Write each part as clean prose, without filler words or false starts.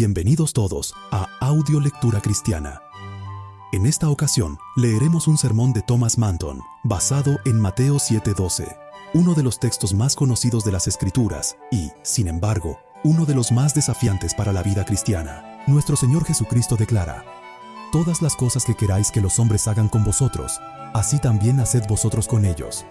Bienvenidos todos a Audio Lectura Cristiana. En esta ocasión leeremos un sermón de Thomas Manton basado en Mateo 7:12, uno de los textos más conocidos de las Escrituras y, sin embargo, uno de los más desafiantes para la vida cristiana. Nuestro Señor Jesucristo declara: «Todas las cosas que queráis que los hombres hagan con vosotros, así también haced vosotros con ellos».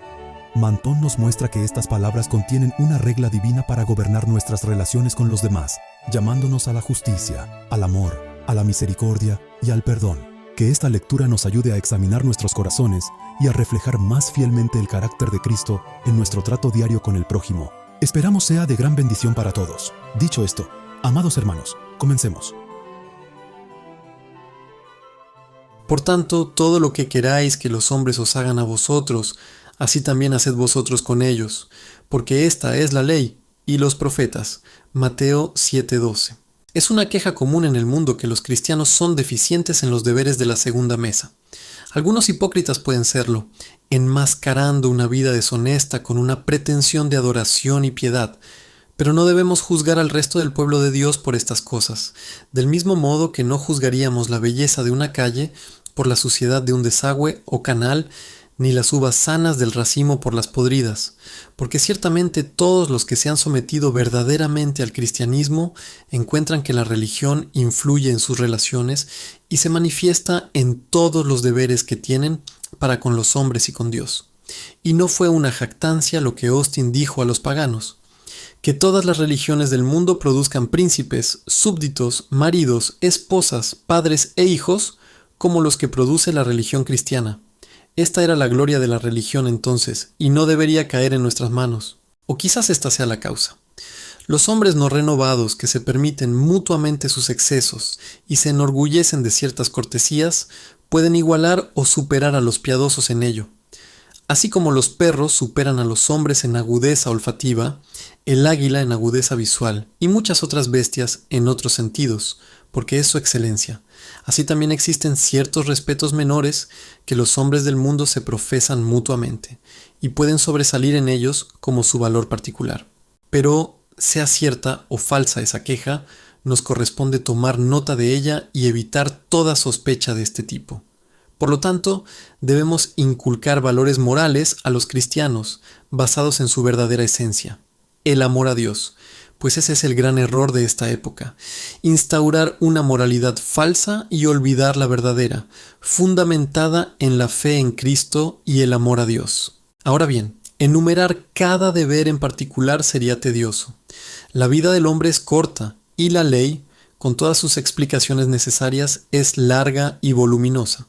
Manton nos muestra que estas palabras contienen una regla divina para gobernar nuestras relaciones con los demás, llamándonos a la justicia, al amor, a la misericordia y al perdón. Que esta lectura nos ayude a examinar nuestros corazones y a reflejar más fielmente el carácter de Cristo en nuestro trato diario con el prójimo. Esperamos sea de gran bendición para todos. Dicho esto, amados hermanos, comencemos. Por tanto, todo lo que queráis que los hombres os hagan a vosotros, así también haced vosotros con ellos, porque esta es la ley y los profetas. Mateo 7:12. Es una queja común en el mundo que los cristianos son deficientes en los deberes de la segunda mesa. Algunos hipócritas pueden serlo, enmascarando una vida deshonesta con una pretensión de adoración y piedad, pero no debemos juzgar al resto del pueblo de Dios por estas cosas, del mismo modo que no juzgaríamos la belleza de una calle por la suciedad de un desagüe o canal, ni las uvas sanas del racimo por las podridas, porque ciertamente todos los que se han sometido verdaderamente al cristianismo encuentran que la religión influye en sus relaciones y se manifiesta en todos los deberes que tienen para con los hombres y con Dios. Y no fue una jactancia lo que Austin dijo a los paganos: que todas las religiones del mundo produzcan príncipes, súbditos, maridos, esposas, padres e hijos, como los que produce la religión cristiana. Esta era la gloria de la religión entonces, y no debería caer en nuestras manos. O quizás esta sea la causa. Los hombres no renovados que se permiten mutuamente sus excesos y se enorgullecen de ciertas cortesías, pueden igualar o superar a los piadosos en ello. Así como los perros superan a los hombres en agudeza olfativa, el águila en agudeza visual y muchas otras bestias en otros sentidos, porque es su excelencia. Así también existen ciertos respetos menores que los hombres del mundo se profesan mutuamente, y pueden sobresalir en ellos como su valor particular. Pero, sea cierta o falsa esa queja, nos corresponde tomar nota de ella y evitar toda sospecha de este tipo. Por lo tanto, debemos inculcar valores morales a los cristianos, basados en su verdadera esencia: el amor a Dios, pues ese es el gran error de esta época: instaurar una moralidad falsa y olvidar la verdadera, fundamentada en la fe en Cristo y el amor a Dios. Ahora bien, enumerar cada deber en particular sería tedioso. La vida del hombre es corta y la ley, con todas sus explicaciones necesarias, es larga y voluminosa.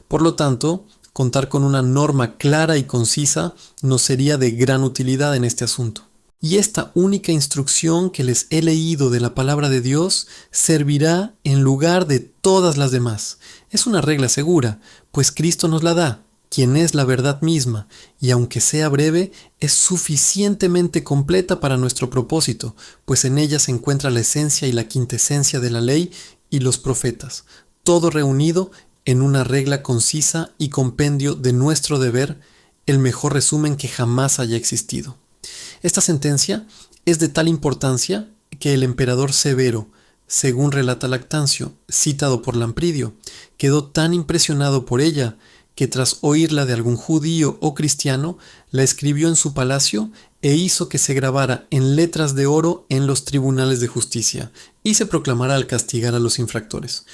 Por lo tanto, contar con una norma clara y concisa nos sería de gran utilidad en este asunto. Y esta única instrucción que les he leído de la palabra de Dios servirá en lugar de todas las demás. Es una regla segura, pues Cristo nos la da, quien es la verdad misma, y aunque sea breve, es suficientemente completa para nuestro propósito, pues en ella se encuentra la esencia y la quintesencia de la ley y los profetas, todo reunido en una regla concisa y compendio de nuestro deber, el mejor resumen que jamás haya existido. Esta sentencia es de tal importancia que el emperador Severo, según relata Lactancio, citado por Lampridio, quedó tan impresionado por ella que tras oírla de algún judío o cristiano, la escribió en su palacio e hizo que se grabara en letras de oro en los tribunales de justicia y se proclamara al castigar a los infractores.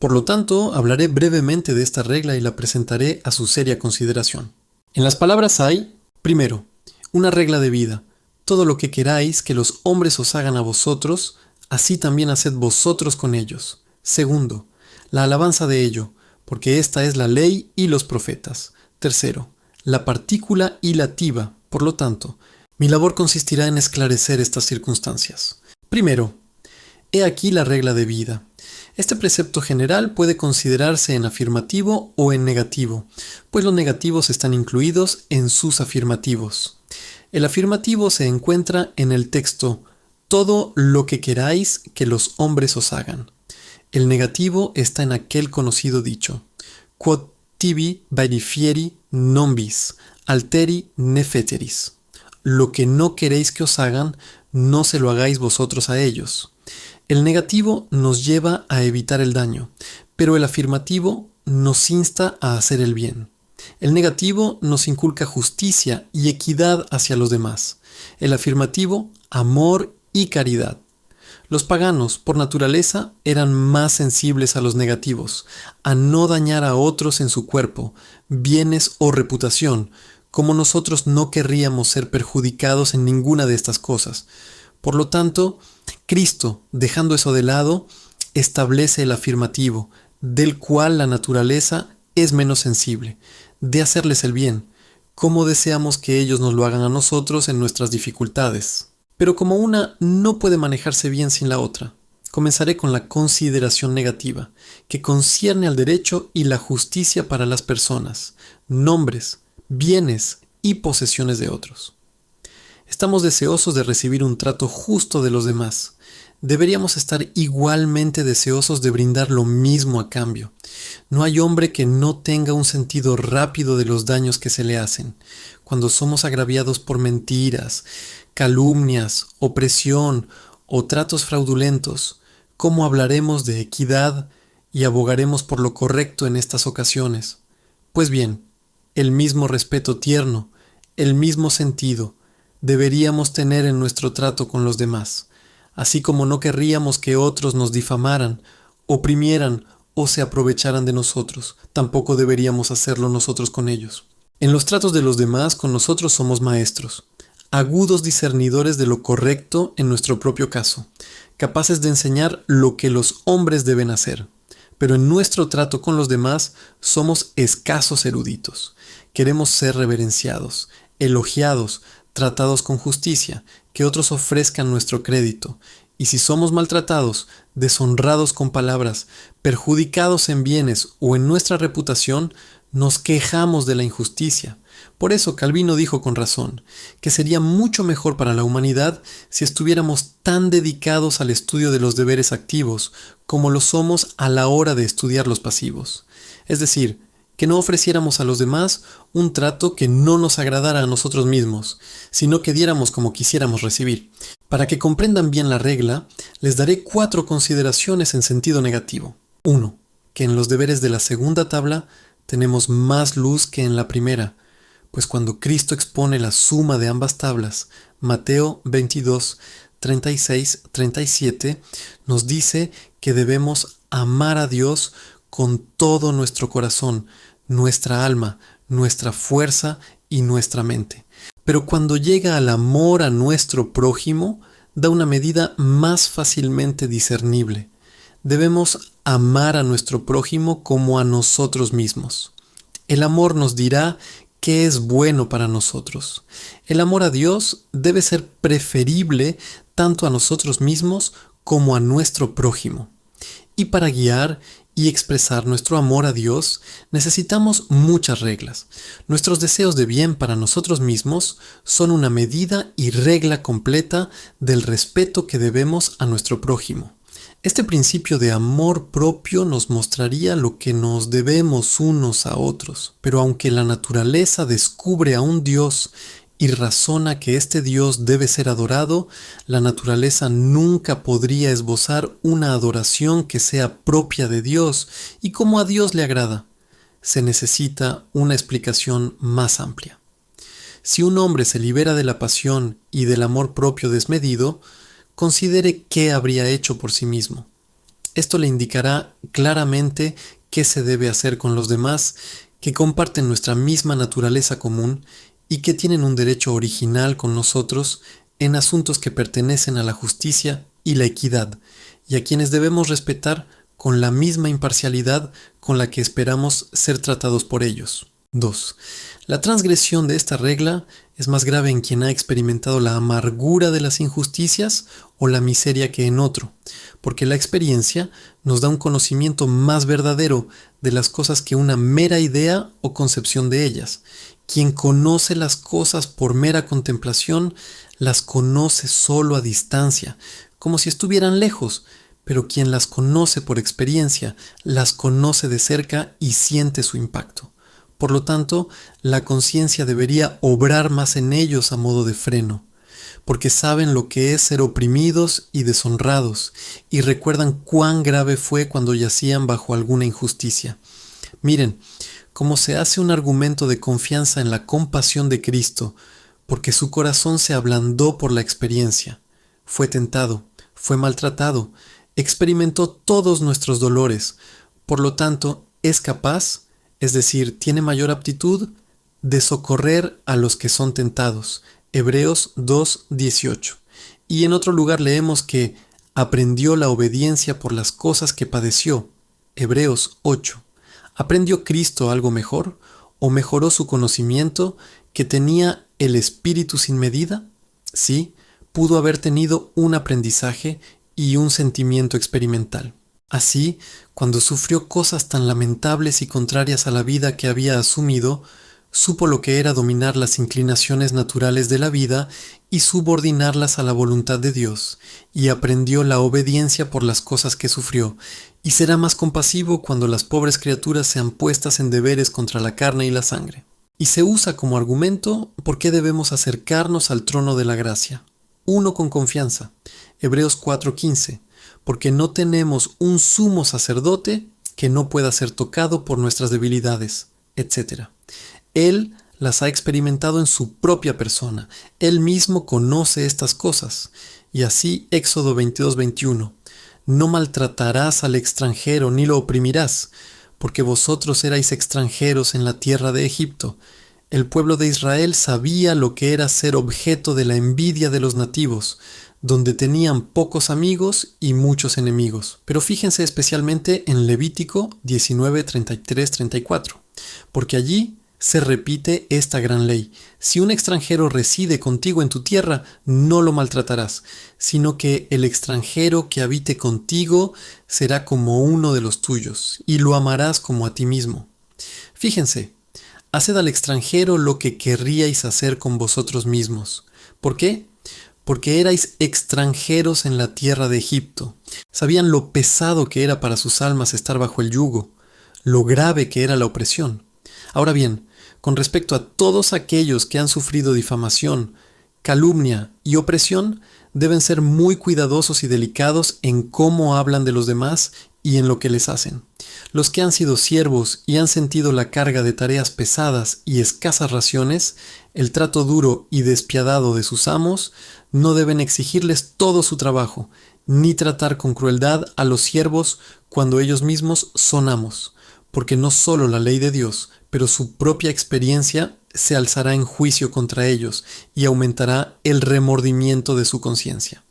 Por lo tanto, hablaré brevemente de esta regla y la presentaré a su seria consideración. En las palabras hay, primero, una regla de vida: todo lo que queráis que los hombres os hagan a vosotros, así también haced vosotros con ellos. Segundo, la alabanza de ello, porque esta es la ley y los profetas. Tercero, la partícula ilativa. Por lo tanto, mi labor consistirá en esclarecer estas circunstancias. Primero, he aquí la regla de vida. Este precepto general puede considerarse en afirmativo o en negativo, pues los negativos están incluidos en sus afirmativos. El afirmativo se encuentra en el texto: todo lo que queráis que los hombres os hagan. El negativo está en aquel conocido dicho: quod tibi baedifieri non bis, alteri ne feteris. Lo que no queréis que os hagan, no se lo hagáis vosotros a ellos. El negativo nos lleva a evitar el daño, pero el afirmativo nos insta a hacer el bien. El negativo nos inculca justicia y equidad hacia los demás. El afirmativo, amor y caridad. Los paganos, por naturaleza, eran más sensibles a los negativos, a no dañar a otros en su cuerpo, bienes o reputación, como nosotros no querríamos ser perjudicados en ninguna de estas cosas. Por lo tanto, Cristo, dejando eso de lado, establece el afirmativo, del cual la naturaleza es menos sensible, de hacerles el bien, como deseamos que ellos nos lo hagan a nosotros en nuestras dificultades. Pero como una no puede manejarse bien sin la otra, comenzaré con la consideración negativa, que concierne al derecho y la justicia para las personas, nombres, bienes y posesiones de otros. Estamos deseosos de recibir un trato justo de los demás. Deberíamos estar igualmente deseosos de brindar lo mismo a cambio. No hay hombre que no tenga un sentido rápido de los daños que se le hacen. Cuando somos agraviados por mentiras, calumnias, opresión o tratos fraudulentos, ¿cómo hablaremos de equidad y abogaremos por lo correcto en estas ocasiones? Pues bien, el mismo respeto tierno, el mismo sentido, deberíamos tener en nuestro trato con los demás. Así como no querríamos que otros nos difamaran, oprimieran o se aprovecharan de nosotros, tampoco deberíamos hacerlo nosotros con ellos. En los tratos de los demás con nosotros somos maestros, agudos discernidores de lo correcto en nuestro propio caso, capaces de enseñar lo que los hombres deben hacer. Pero en nuestro trato con los demás somos escasos eruditos. Queremos ser reverenciados, elogiados, tratados con justicia, que otros ofrezcan nuestro crédito, y si somos maltratados, deshonrados con palabras, perjudicados en bienes o en nuestra reputación, nos quejamos de la injusticia. Por eso Calvino dijo con razón, que sería mucho mejor para la humanidad si estuviéramos tan dedicados al estudio de los deberes activos como lo somos a la hora de estudiar los pasivos. Es decir, que no ofreciéramos a los demás un trato que no nos agradara a nosotros mismos, sino que diéramos como quisiéramos recibir. Para que comprendan bien la regla, les daré 4 consideraciones en sentido negativo. 1. Que en los deberes de la segunda tabla tenemos más luz que en la primera, pues cuando Cristo expone la suma de ambas tablas, Mateo 22, 36, 37, nos dice que debemos amar a Dios con todo nuestro corazón, nuestra alma, nuestra fuerza y nuestra mente. Pero cuando llega al amor a nuestro prójimo, da una medida más fácilmente discernible. Debemos amar a nuestro prójimo como a nosotros mismos. El amor nos dirá qué es bueno para nosotros. El amor a Dios debe ser preferible tanto a nosotros mismos como a nuestro prójimo. Y para guiar y expresar nuestro amor a Dios, necesitamos muchas reglas. Nuestros deseos de bien para nosotros mismos son una medida y regla completa del respeto que debemos a nuestro prójimo. Este principio de amor propio nos mostraría lo que nos debemos unos a otros, pero aunque la naturaleza descubre a un Dios y razona que este Dios debe ser adorado, la naturaleza nunca podría esbozar una adoración que sea propia de Dios y como a Dios le agrada. Se necesita una explicación más amplia. Si un hombre se libera de la pasión y del amor propio desmedido, considere qué habría hecho por sí mismo. Esto le indicará claramente qué se debe hacer con los demás que comparten nuestra misma naturaleza común y que tienen un derecho original con nosotros en asuntos que pertenecen a la justicia y la equidad, y a quienes debemos respetar con la misma imparcialidad con la que esperamos ser tratados por ellos. 2. La transgresión de esta regla es más grave en quien ha experimentado la amargura de las injusticias o la miseria que en otro, porque la experiencia nos da un conocimiento más verdadero de las cosas que una mera idea o concepción de ellas. Quien conoce las cosas por mera contemplación, las conoce solo a distancia, como si estuvieran lejos, pero quien las conoce por experiencia, las conoce de cerca y siente su impacto. Por lo tanto, la conciencia debería obrar más en ellos a modo de freno. porque saben lo que es ser oprimidos y deshonrados, y recuerdan cuán grave fue cuando yacían bajo alguna injusticia. Miren, cómo se hace un argumento de confianza en la compasión de Cristo, porque su corazón se ablandó por la experiencia. Fue tentado, fue maltratado, experimentó todos nuestros dolores, por lo tanto, es capaz, es decir, tiene mayor aptitud, de socorrer a los que son tentados. Hebreos 2:18. Y en otro lugar leemos que aprendió la obediencia por las cosas que padeció. Hebreos 8. ¿Aprendió Cristo algo mejor? ¿O mejoró su conocimiento, que tenía el Espíritu sin medida? Sí, pudo haber tenido un aprendizaje y un sentimiento experimental. Así, cuando sufrió cosas tan lamentables y contrarias a la vida que había asumido, supo lo que era dominar las inclinaciones naturales de la vida y subordinarlas a la voluntad de Dios, y aprendió la obediencia por las cosas que sufrió, y será más compasivo cuando las pobres criaturas sean puestas en deberes contra la carne y la sangre. Y se usa como argumento por qué debemos acercarnos al trono de la gracia. Uno con confianza. Hebreos 4:15. Porque no tenemos un sumo sacerdote que no pueda ser tocado por nuestras debilidades, etc. Él las ha experimentado en su propia persona. Él mismo conoce estas cosas. Y así, Éxodo 22:21. No maltratarás al extranjero ni lo oprimirás, porque vosotros erais extranjeros en la tierra de Egipto. El pueblo de Israel sabía lo que era ser objeto de la envidia de los nativos, donde tenían pocos amigos y muchos enemigos. Pero fíjense especialmente en Levítico 19:33-34, porque allí se repite esta gran ley. Si un extranjero reside contigo en tu tierra, no lo maltratarás, sino que el extranjero que habite contigo será como uno de los tuyos, y lo amarás como a ti mismo. Fíjense, haced al extranjero lo que querríais hacer con vosotros mismos. ¿Por qué? Porque erais extranjeros en la tierra de Egipto. Sabían lo pesado que era para sus almas estar bajo el yugo, lo grave que era la opresión. Ahora bien, con respecto a todos aquellos que han sufrido difamación, calumnia y opresión, deben ser muy cuidadosos y delicados en cómo hablan de los demás y en lo que les hacen. Los que han sido siervos y han sentido la carga de tareas pesadas y escasas raciones, el trato duro y despiadado de sus amos, no deben exigirles todo su trabajo, ni tratar con crueldad a los siervos cuando ellos mismos son amos, porque no solo la ley de Dios, pero su propia experiencia se alzará en juicio contra ellos y aumentará el remordimiento de su conciencia.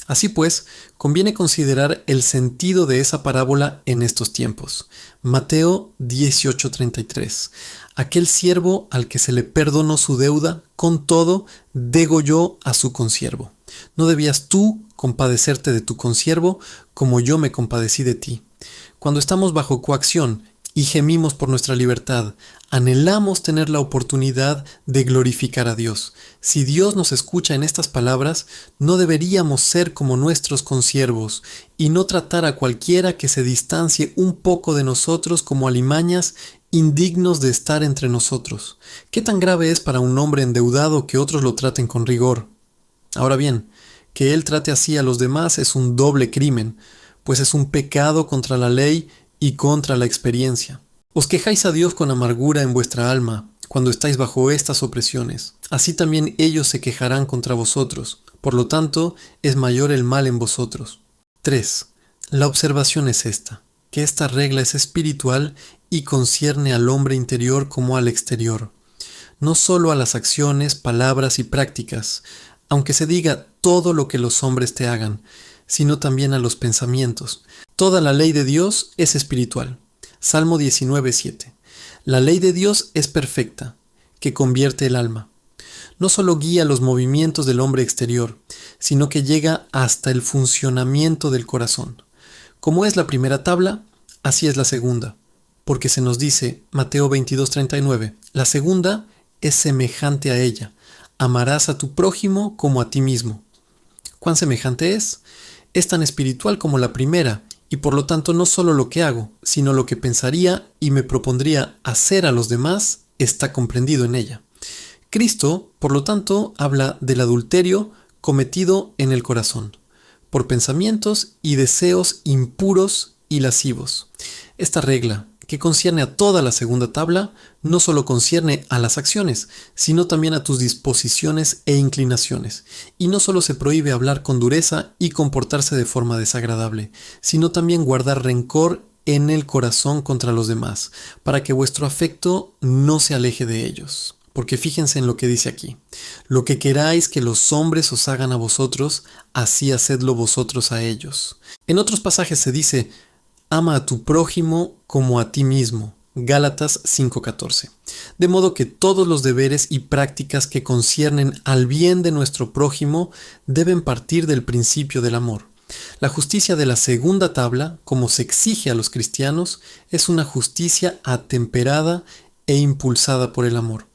Así pues, conviene considerar el sentido de esa parábola en estos tiempos. Mateo 18:33. Aquel siervo al que se le perdonó su deuda, con todo, degolló a su consiervo. ¿No debías tú compadecerte de tu consiervo como yo me compadecí de ti? Cuando estamos bajo coacción y gemimos por nuestra libertad, anhelamos tener la oportunidad de glorificar a Dios. Si Dios nos escucha en estas palabras, no deberíamos ser como nuestros consiervos y no tratar a cualquiera que se distancie un poco de nosotros como alimañas indignos de estar entre nosotros. ¿Qué tan grave es para un hombre endeudado que otros lo traten con rigor? Ahora bien, que él trate así a los demás es un doble crimen, pues es un pecado contra la ley y contra la experiencia. Os quejáis a Dios con amargura en vuestra alma cuando estáis bajo estas opresiones. Así también ellos se quejarán contra vosotros. Por lo tanto, es mayor el mal en vosotros. 3. La observación es esta, que esta regla es espiritual y concierne al hombre interior como al exterior. No solo a las acciones, palabras y prácticas, aunque se diga todo lo que los hombres te hagan, sino también a los pensamientos. Toda la ley de Dios es espiritual. Salmo 19:7. La ley de Dios es perfecta, que convierte el alma. No solo guía los movimientos del hombre exterior, sino que llega hasta el funcionamiento del corazón. Como es la primera tabla, así es la segunda, porque se nos dice, Mateo 22:39, la segunda es semejante a ella. Amarás a tu prójimo como a ti mismo. ¿Cuán semejante es? Es tan espiritual como la primera, y por lo tanto no solo lo que hago, sino lo que pensaría y me propondría hacer a los demás está comprendido en ella. Cristo, por lo tanto, habla del adulterio cometido en el corazón, por pensamientos y deseos impuros y lascivos. Esta regla, que concierne a toda la segunda tabla, no solo concierne a las acciones, sino también a tus disposiciones e inclinaciones. Y no solo se prohíbe hablar con dureza y comportarse de forma desagradable, sino también guardar rencor en el corazón contra los demás, para que vuestro afecto no se aleje de ellos. Porque fíjense en lo que dice aquí: lo que queráis que los hombres os hagan a vosotros, así hacedlo vosotros a ellos. En otros pasajes se dice: ama a tu prójimo como a ti mismo. Gálatas 5:14. De modo que todos los deberes y prácticas que conciernen al bien de nuestro prójimo deben partir del principio del amor. La justicia de la segunda tabla, como se exige a los cristianos, es una justicia atemperada e impulsada por el amor.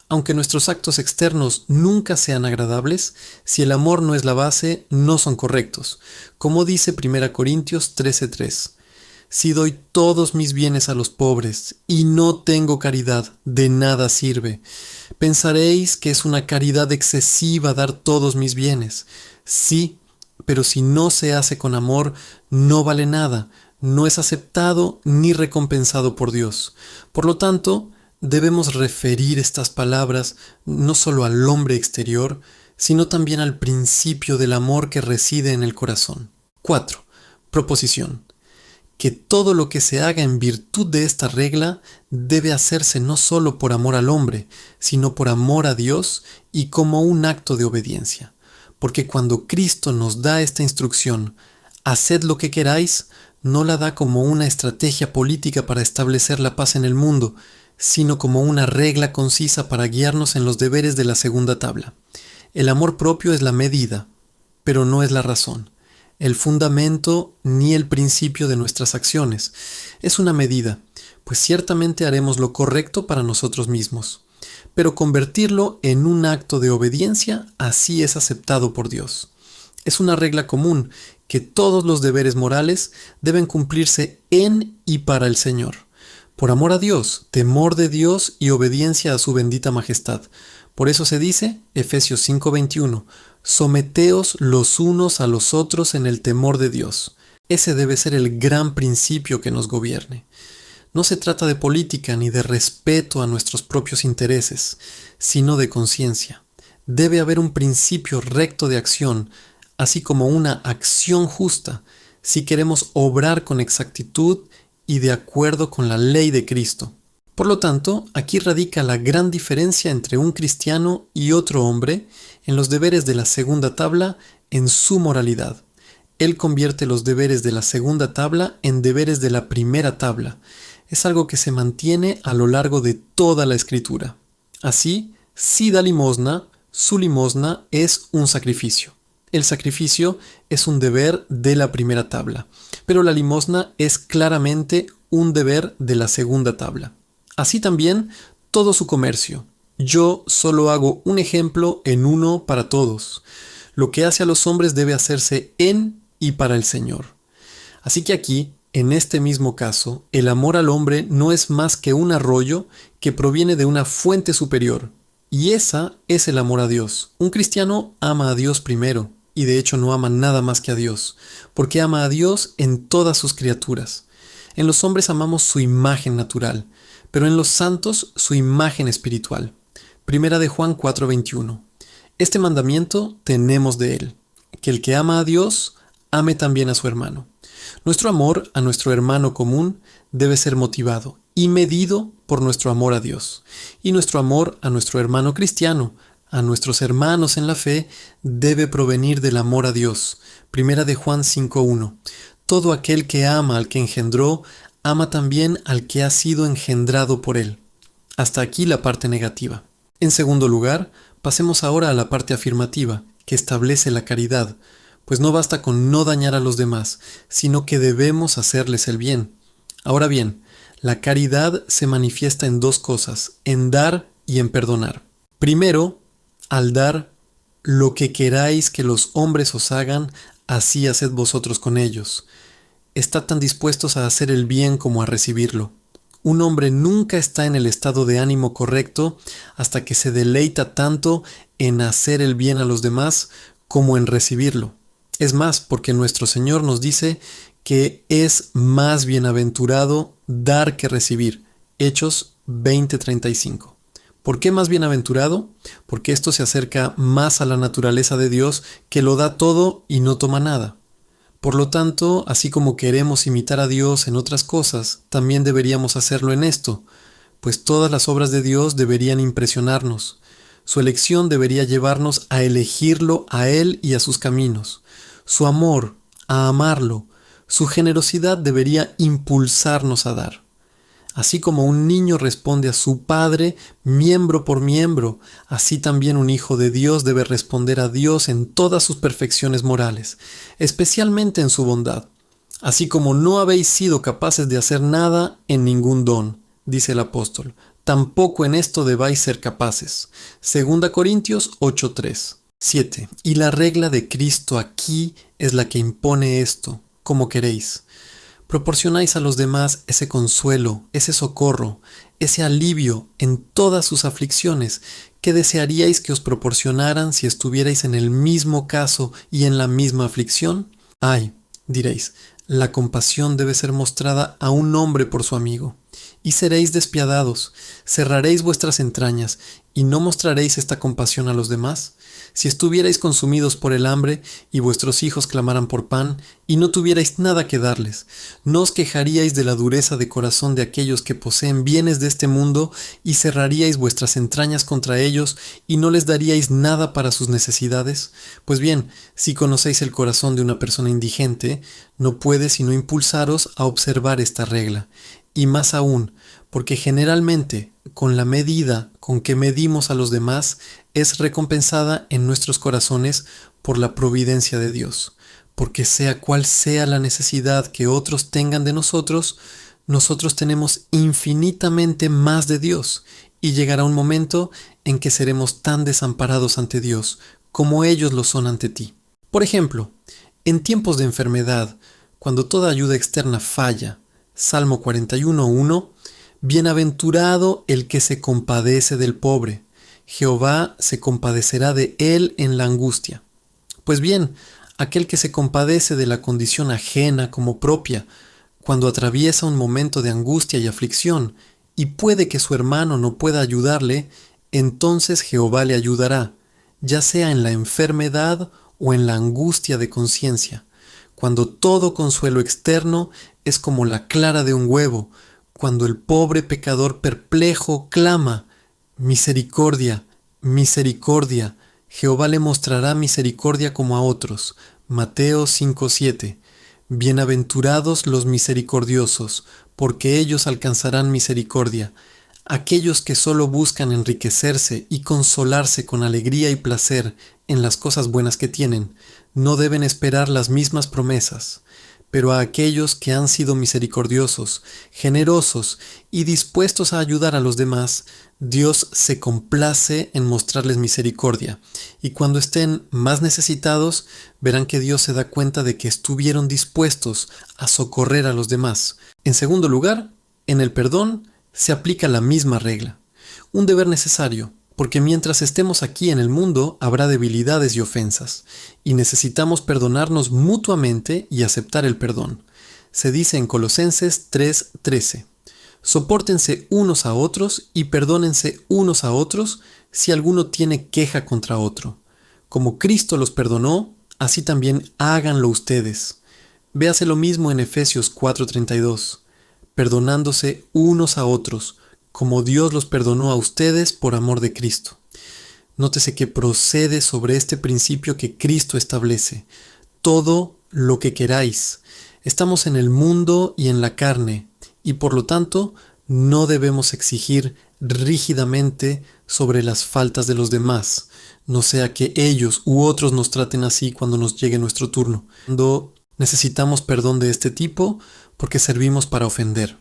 Aunque nuestros actos externos nunca sean agradables, si el amor no es la base, no son correctos. Como dice 1 Corintios 13:3. Si doy todos mis bienes a los pobres y no tengo caridad, de nada sirve. Pensaréis que es una caridad excesiva dar todos mis bienes. Sí, pero si no se hace con amor, no vale nada, no es aceptado ni recompensado por Dios. Por lo tanto, debemos referir estas palabras no solo al hombre exterior, sino también al principio del amor que reside en el corazón. 4. Proposición: que todo lo que se haga en virtud de esta regla debe hacerse no solo por amor al hombre, sino por amor a Dios y como un acto de obediencia. Porque cuando Cristo nos da esta instrucción, haced lo que queráis, no la da como una estrategia política para establecer la paz en el mundo, sino como una regla concisa para guiarnos en los deberes de la segunda tabla. El amor propio es la medida, pero no es la razón, el fundamento ni el principio de nuestras acciones. Es una medida, pues ciertamente haremos lo correcto para nosotros mismos, pero convertirlo en un acto de obediencia así es aceptado por Dios. Es una regla común que todos los deberes morales deben cumplirse en y para el Señor, por amor a Dios, temor de Dios y obediencia a su bendita majestad. Por eso se dice, Efesios 5:21, someteos los unos a los otros en el temor de Dios. Ese debe ser el gran principio que nos gobierne. No se trata de política ni de respeto a nuestros propios intereses, sino de conciencia. Debe haber un principio recto de acción, así como una acción justa, si queremos obrar con exactitud y de acuerdo con la ley de Cristo. Por lo tanto, aquí radica la gran diferencia entre un cristiano y otro hombre en los deberes de la segunda tabla en su moralidad. Él convierte los deberes de la segunda tabla en deberes de la primera tabla. Es algo que se mantiene a lo largo de toda la Escritura. Así, si da limosna, su limosna es un sacrificio. El sacrificio es un deber de la primera tabla, pero la limosna es claramente un deber de la segunda tabla. Así también todo su comercio. Yo solo hago un ejemplo en uno para todos. Lo que hace a los hombres debe hacerse en y para el Señor. Así que aquí, en este mismo caso, el amor al hombre no es más que un arroyo que proviene de una fuente superior. Y esa es el amor a Dios. Un cristiano ama a Dios primero, y de hecho no ama nada más que a Dios, porque ama a Dios en todas sus criaturas. En los hombres amamos su imagen natural, pero en los santos su imagen espiritual. Primera de Juan 4:21. Este mandamiento tenemos de él, que el que ama a Dios, ame también a su hermano. Nuestro amor a nuestro hermano común debe ser motivado y medido por nuestro amor a Dios. Y nuestro amor a nuestro hermano cristiano, a nuestros hermanos en la fe, debe provenir del amor a Dios. Primera de Juan 5:1. Todo aquel que ama al que engendró, ama también al que ha sido engendrado por él. Hasta aquí la parte negativa. En segundo lugar, pasemos ahora a la parte afirmativa, que establece la caridad, pues no basta con no dañar a los demás, sino que debemos hacerles el bien. Ahora bien, la caridad se manifiesta en dos cosas, en dar y en perdonar. Primero, al dar, lo que queráis que los hombres os hagan, así haced vosotros con ellos. Estad tan dispuestos a hacer el bien como a recibirlo. Un hombre nunca está en el estado de ánimo correcto hasta que se deleita tanto en hacer el bien a los demás como en recibirlo. Es más, porque nuestro Señor nos dice que es más bienaventurado dar que recibir. Hechos 20:35. ¿Por qué más bienaventurado? Porque esto se acerca más a la naturaleza de Dios, que lo da todo y no toma nada. Por lo tanto, así como queremos imitar a Dios en otras cosas, también deberíamos hacerlo en esto, pues todas las obras de Dios deberían impresionarnos. Su elección debería llevarnos a elegirlo a Él y a sus caminos. Su amor, a amarlo. Su generosidad debería impulsarnos a dar. Así como un niño responde a su padre miembro por miembro, así también un hijo de Dios debe responder a Dios en todas sus perfecciones morales, especialmente en su bondad. Así como no habéis sido capaces de hacer nada en ningún don, dice el apóstol, tampoco en esto debáis ser capaces. 2 Corintios 8:3. 7. Y la regla de Cristo aquí es la que impone esto, como queréis. Proporcionáis a los demás ese consuelo, ese socorro, ese alivio en todas sus aflicciones que desearíais que os proporcionaran si estuvierais en el mismo caso y en la misma aflicción. Ay, diréis, la compasión debe ser mostrada a un hombre por su amigo. Y seréis despiadados, cerraréis vuestras entrañas y no mostraréis esta compasión a los demás. Si estuvierais consumidos por el hambre y vuestros hijos clamaran por pan y no tuvierais nada que darles, ¿no os quejaríais de la dureza de corazón de aquellos que poseen bienes de este mundo y cerraríais vuestras entrañas contra ellos y no les daríais nada para sus necesidades? Pues bien, si conocéis el corazón de una persona indigente, no puede sino impulsaros a observar esta regla. Y más aún, porque generalmente, con la medida con que medimos a los demás, es recompensada en nuestros corazones por la providencia de Dios. Porque sea cual sea la necesidad que otros tengan de nosotros, nosotros tenemos infinitamente más de Dios, y llegará un momento en que seremos tan desamparados ante Dios como ellos lo son ante ti. Por ejemplo, en tiempos de enfermedad, cuando toda ayuda externa falla, Salmo 41:1, bienaventurado el que se compadece del pobre, Jehová se compadecerá de él en la angustia. Pues bien, aquel que se compadece de la condición ajena como propia, cuando atraviesa un momento de angustia y aflicción, y puede que su hermano no pueda ayudarle, entonces Jehová le ayudará, ya sea en la enfermedad o en la angustia de conciencia, cuando todo consuelo externo es como la clara de un huevo, cuando el pobre pecador perplejo clama, misericordia, misericordia, Jehová le mostrará misericordia como a otros. Mateo 5:7. Bienaventurados los misericordiosos, porque ellos alcanzarán misericordia. Aquellos que solo buscan enriquecerse y consolarse con alegría y placer en las cosas buenas que tienen, no deben esperar las mismas promesas. Pero a aquellos que han sido misericordiosos, generosos y dispuestos a ayudar a los demás, Dios se complace en mostrarles misericordia, y cuando estén más necesitados, verán que Dios se da cuenta de que estuvieron dispuestos a socorrer a los demás. En segundo lugar, en el perdón se aplica la misma regla, un deber necesario, porque mientras estemos aquí en el mundo habrá debilidades y ofensas, y necesitamos perdonarnos mutuamente y aceptar el perdón. Se dice en Colosenses 3:13, sopórtense unos a otros y perdónense unos a otros si alguno tiene queja contra otro. Como Cristo los perdonó, así también háganlo ustedes. Véase lo mismo en Efesios 4:32, perdonándose unos a otros, como Dios los perdonó a ustedes por amor de Cristo. Nótese que procede sobre este principio que Cristo establece. Todo lo que queráis. Estamos en el mundo y en la carne, y por lo tanto no debemos exigir rígidamente sobre las faltas de los demás, no sea que ellos u otros nos traten así cuando nos llegue nuestro turno. Cuando necesitamos perdón de este tipo, porque servimos para ofender.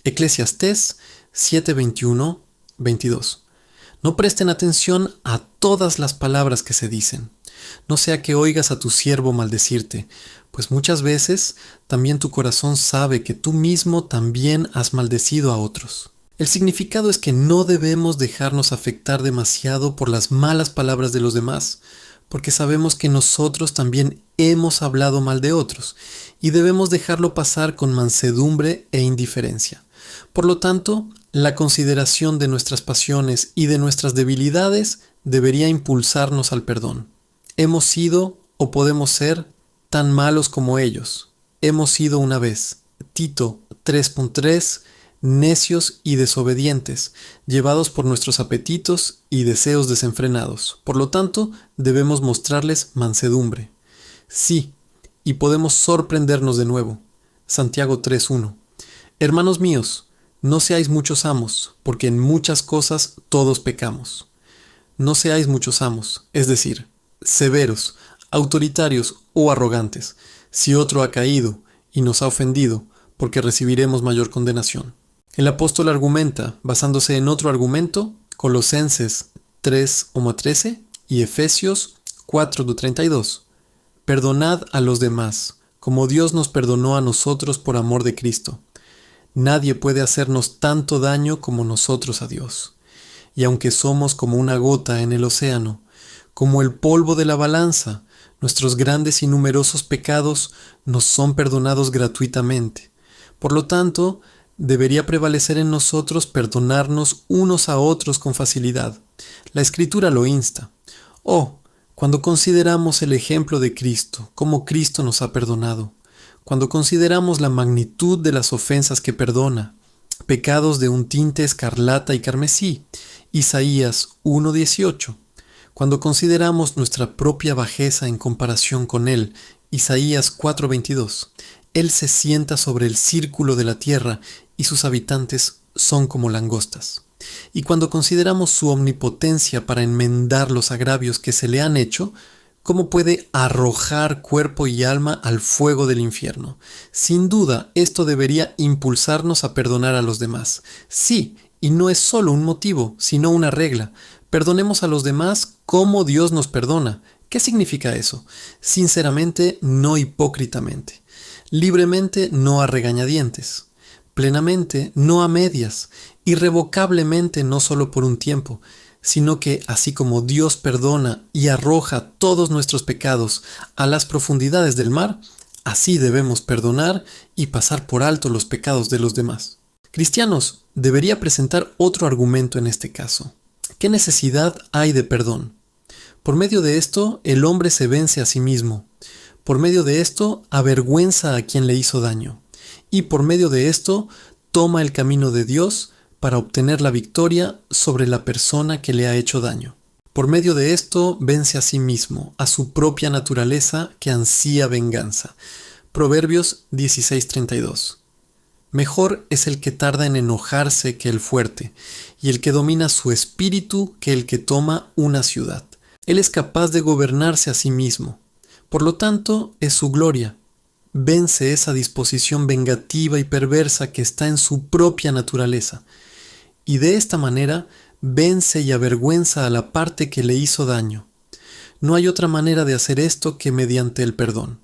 Eclesiastés 7:21-22. No presten atención a todas las palabras que se dicen. No sea que oigas a tu siervo maldecirte, pues muchas veces también tu corazón sabe que tú mismo también has maldecido a otros. El significado es que no debemos dejarnos afectar demasiado por las malas palabras de los demás, porque sabemos que nosotros también hemos hablado mal de otros, y debemos dejarlo pasar con mansedumbre e indiferencia. Por lo tanto, la consideración de nuestras pasiones y de nuestras debilidades debería impulsarnos al perdón. Hemos sido, o podemos ser, tan malos como ellos. Hemos sido una vez. Tito 3.3, necios y desobedientes, llevados por nuestros apetitos y deseos desenfrenados. Por lo tanto, debemos mostrarles mansedumbre. Sí, y podemos sorprendernos de nuevo. Santiago 3.1. Hermanos míos, no seáis muchos amos, porque en muchas cosas todos pecamos. No seáis muchos amos, es decir, severos, autoritarios o arrogantes, si otro ha caído y nos ha ofendido, porque recibiremos mayor condenación. El apóstol argumenta, basándose en otro argumento, Colosenses 3:13 y Efesios 4:32. Perdonad a los demás, como Dios nos perdonó a nosotros por amor de Cristo. Nadie puede hacernos tanto daño como nosotros a Dios. Y aunque somos como una gota en el océano, como el polvo de la balanza, nuestros grandes y numerosos pecados nos son perdonados gratuitamente. Por lo tanto, debería prevalecer en nosotros perdonarnos unos a otros con facilidad. La Escritura lo insta. Cuando consideramos el ejemplo de Cristo, cómo Cristo nos ha perdonado, cuando consideramos la magnitud de las ofensas que perdona, pecados de un tinte escarlata y carmesí, Isaías 1:18, cuando consideramos nuestra propia bajeza en comparación con Él, Isaías 4:22, Él se sienta sobre el círculo de la tierra y sus habitantes son como langostas. Y cuando consideramos su omnipotencia para enmendar los agravios que se le han hecho, ¿cómo puede arrojar cuerpo y alma al fuego del infierno? Sin duda, esto debería impulsarnos a perdonar a los demás. Sí, y no es solo un motivo, sino una regla. Perdonemos a los demás como Dios nos perdona. ¿Qué significa eso? Sinceramente, no hipócritamente. Libremente, no a regañadientes. Plenamente, no a medias. Irrevocablemente, no solo por un tiempo, sino que así como Dios perdona y arroja todos nuestros pecados a las profundidades del mar, así debemos perdonar y pasar por alto los pecados de los demás. Cristianos, debería presentar otro argumento en este caso. ¿Qué necesidad hay de perdón? Por medio de esto, el hombre se vence a sí mismo. Por medio de esto, avergüenza a quien le hizo daño. Y por medio de esto, toma el camino de Dios para obtener la victoria sobre la persona que le ha hecho daño. Por medio de esto, vence a sí mismo, a su propia naturaleza que ansía venganza. Proverbios 16:32. Mejor es el que tarda en enojarse que el fuerte, y el que domina su espíritu que el que toma una ciudad. Él es capaz de gobernarse a sí mismo. Por lo tanto, es su gloria. Vence esa disposición vengativa y perversa que está en su propia naturaleza. Y de esta manera, vence y avergüenza a la parte que le hizo daño. No hay otra manera de hacer esto que mediante el perdón.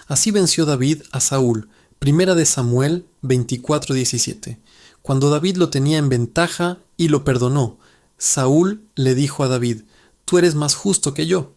Así venció David a Saúl. Primera de Samuel 24:17. Cuando David lo tenía en ventaja y lo perdonó, Saúl le dijo a David: «Tú eres más justo que yo».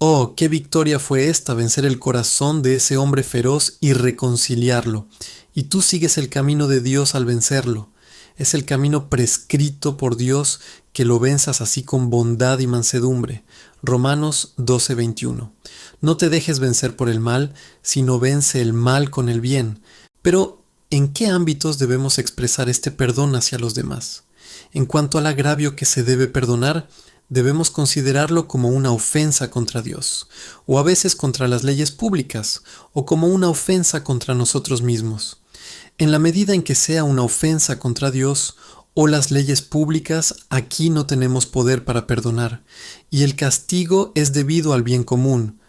Oh, qué victoria fue esta, vencer el corazón de ese hombre feroz y reconciliarlo. Y tú sigues el camino de Dios al vencerlo. Es el camino prescrito por Dios que lo venzas así con bondad y mansedumbre. Romanos 12:21. No te dejes vencer por el mal, sino vence el mal con el bien. Pero, ¿en qué ámbitos debemos expresar este perdón hacia los demás? En cuanto al agravio que se debe perdonar, debemos considerarlo como una ofensa contra Dios, o a veces contra las leyes públicas, o como una ofensa contra nosotros mismos. En la medida en que sea una ofensa contra Dios o las leyes públicas, aquí no tenemos poder para perdonar, y el castigo es debido al bien común.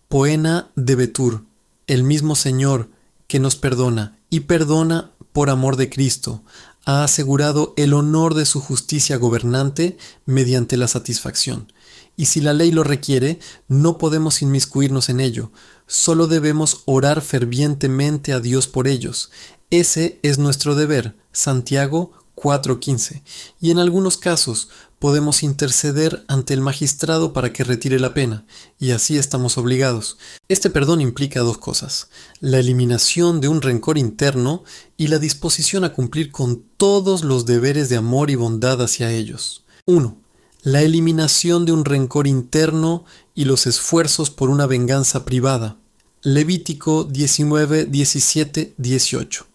Poena debetur, el mismo Señor que nos perdona, y perdona por amor de Cristo, ha asegurado el honor de su justicia gobernante mediante la satisfacción. Y si la ley lo requiere, no podemos inmiscuirnos en ello, solo debemos orar fervientemente a Dios por ellos. Ese es nuestro deber, Santiago 4:15, y en algunos casos podemos interceder ante el magistrado para que retire la pena, y así estamos obligados. Este perdón implica dos cosas: la eliminación de un rencor interno y la disposición a cumplir con todos los deberes de amor y bondad hacia ellos. 1. La eliminación de un rencor interno y los esfuerzos por una venganza privada. Levítico 19, 17, 18.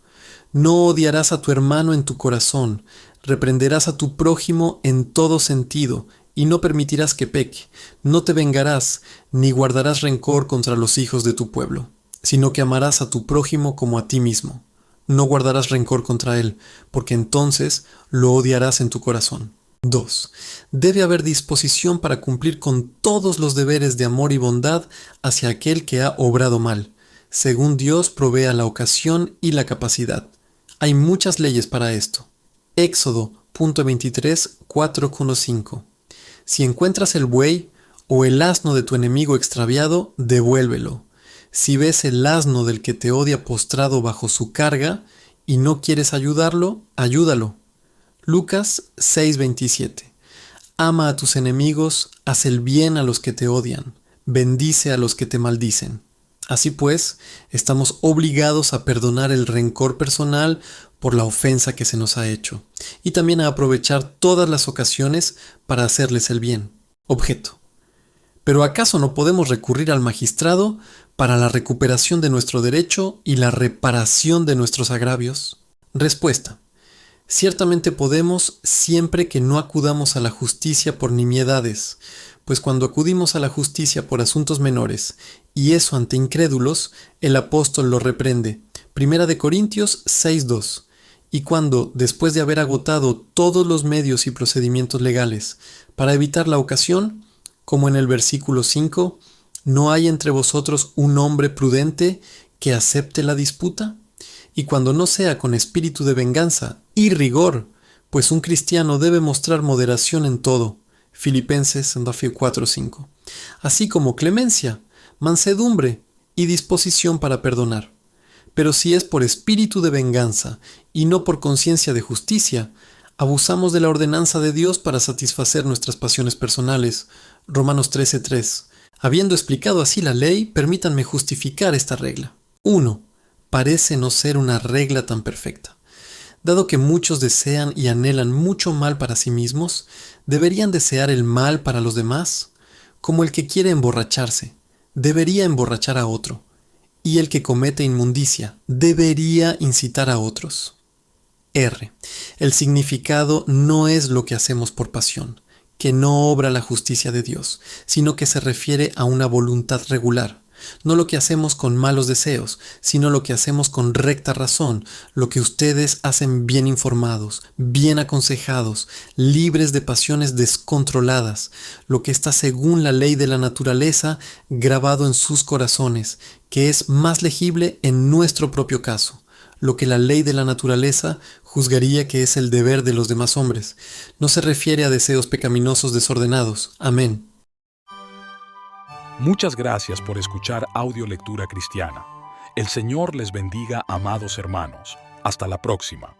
No odiarás a tu hermano en tu corazón, reprenderás a tu prójimo en todo sentido, y no permitirás que peque. No te vengarás, ni guardarás rencor contra los hijos de tu pueblo, sino que amarás a tu prójimo como a ti mismo. No guardarás rencor contra él, porque entonces lo odiarás en tu corazón. 2. Debe haber disposición para cumplir con todos los deberes de amor y bondad hacia aquel que ha obrado mal, según Dios provea la ocasión y la capacidad. Hay muchas leyes para esto. Éxodo, punto 23, 4:5. Si encuentras el buey o el asno de tu enemigo extraviado, devuélvelo. Si ves el asno del que te odia postrado bajo su carga y no quieres ayudarlo, ayúdalo. Lucas 6:27. Ama a tus enemigos, haz el bien a los que te odian, bendice a los que te maldicen. Así pues, estamos obligados a perdonar el rencor personal por la ofensa que se nos ha hecho, y también a aprovechar todas las ocasiones para hacerles el bien. Objeto: ¿pero acaso no podemos recurrir al magistrado para la recuperación de nuestro derecho y la reparación de nuestros agravios? Respuesta: ciertamente podemos, siempre que no acudamos a la justicia por nimiedades, pues cuando acudimos a la justicia por asuntos menores, y eso ante incrédulos, el apóstol lo reprende. 1 Corintios 6:2. Y cuando, después de haber agotado todos los medios y procedimientos legales para evitar la ocasión, como en el versículo 5, ¿no hay entre vosotros un hombre prudente que acepte la disputa? Y cuando no sea con espíritu de venganza y rigor, pues un cristiano debe mostrar moderación en todo. Filipenses 4:5. Así como clemencia, mansedumbre y disposición para perdonar. Pero si es por espíritu de venganza y no por conciencia de justicia, abusamos de la ordenanza de Dios para satisfacer nuestras pasiones personales. Romanos 13:3. Habiendo explicado así la ley, permítanme justificar esta regla. 1. Parece no ser una regla tan perfecta. Dado que muchos desean y anhelan mucho mal para sí mismos, ¿deberían desear el mal para los demás? Como el que quiere emborracharse, debería emborrachar a otro, y el que comete inmundicia, debería incitar a otros. R. El significado no es lo que hacemos por pasión, que no obra la justicia de Dios, sino que se refiere a una voluntad regular. No lo que hacemos con malos deseos, sino lo que hacemos con recta razón, lo que ustedes hacen bien informados, bien aconsejados, libres de pasiones descontroladas, lo que está según la ley de la naturaleza grabado en sus corazones, que es más legible en nuestro propio caso, lo que la ley de la naturaleza juzgaría que es el deber de los demás hombres. No se refiere a deseos pecaminosos desordenados. Amén. Muchas gracias por escuchar Audio Lectura Cristiana. El Señor les bendiga, amados hermanos. Hasta la próxima.